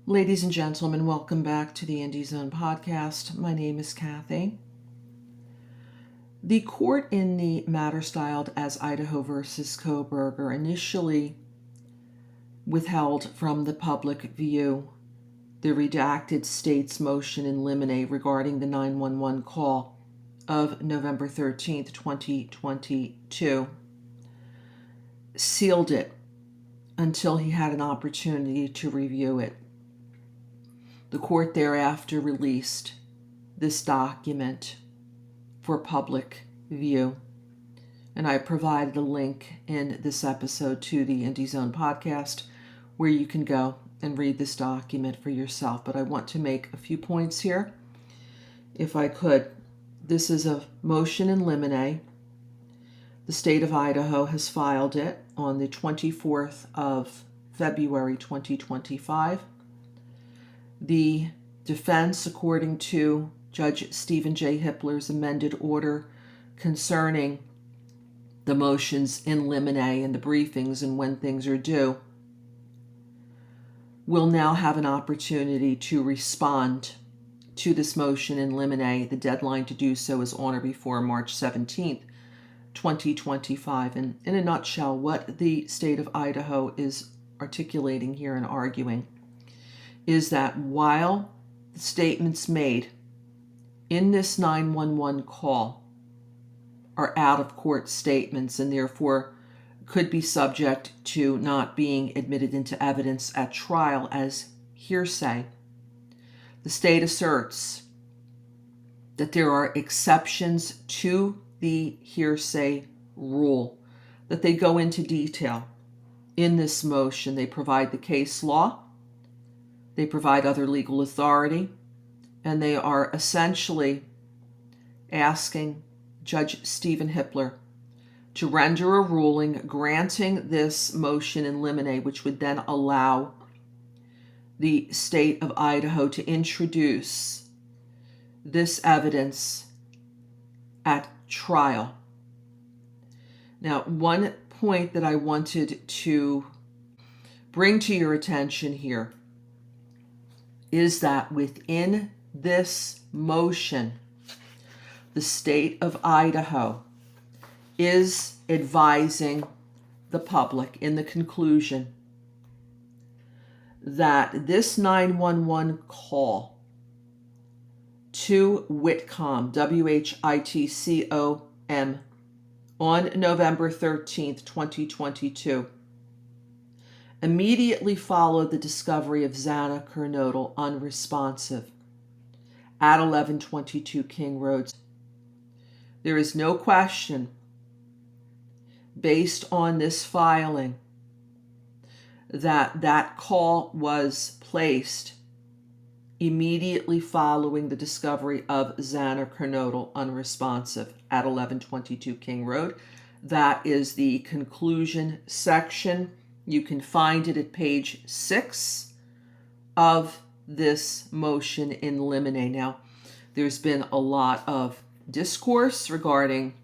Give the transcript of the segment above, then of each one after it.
Ladies and gentlemen, welcome back to the Indie Zone podcast. My name is Kathy. The court in the matter styled as Idaho versus Kohberger initially withheld from the public view the redacted state's motion in limine regarding the 911 call of November 13th, 2022, sealed it until he had an opportunity to review it. The court thereafter released this document for public view, and I provided a link in this episode to the Indie Zone podcast where you can go and read this document for yourself. But I want to make a few points here, if I could. This is a motion in limine. The State of Idaho has filed it on the 24th of February 2025. The defense, according to Judge Stephen J. Hippler's amended order concerning the motions in limine and the briefings and when things are due, will now have an opportunity to respond to this motion in limine. The deadline to do so is on or before March 17th, 2025. And in a nutshell, what the State of Idaho is articulating here and arguing is that while the statements made in this 911 call are out-of-court statements and therefore could be subject to not being admitted into evidence at trial as hearsay, the state asserts that there are exceptions to the hearsay rule, that they go into detail in this motion. They provide the case law, they provide other legal authority, and they are essentially asking Judge Stephen Hippler to render a ruling granting this motion in limine, which would then allow the State of Idaho to introduce this evidence at trial. Now, one point that I wanted to bring to your attention here is that within this motion, the State of Idaho is advising the public in the conclusion that this 911 call to Whitcomb, WHITCOM, on November 13th, 2022, immediately followed the discovery of Xana Kernodle unresponsive at 1122 King Road. There is no question, based on this filing, that that call was placed immediately following the discovery of Xana Kernodle unresponsive at 1122 King Road. That is the conclusion section. You can find it at page 6 of this motion in limine. Now, there's been a lot of discourse regarding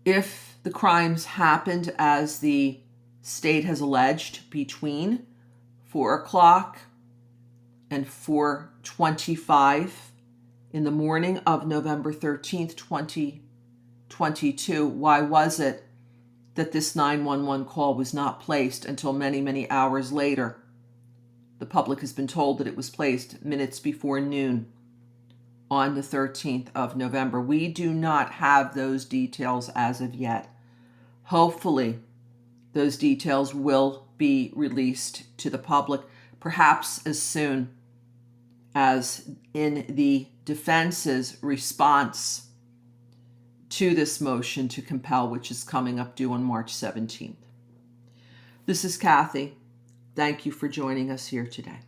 if the crimes happened as the state has alleged between 4 o'clock and 4:25 in the morning of November 13th, 2022. Why was it that this 911 call was not placed until many, many hours later? The public has been told that it was placed minutes before noon on the 13th of November. We do not have those details as of yet. Hopefully, those details will be released to the public, perhaps as soon as in the defense's response to this motion to compel, which is coming up due on March 17th. This is Kathy. Thank you for joining us here today.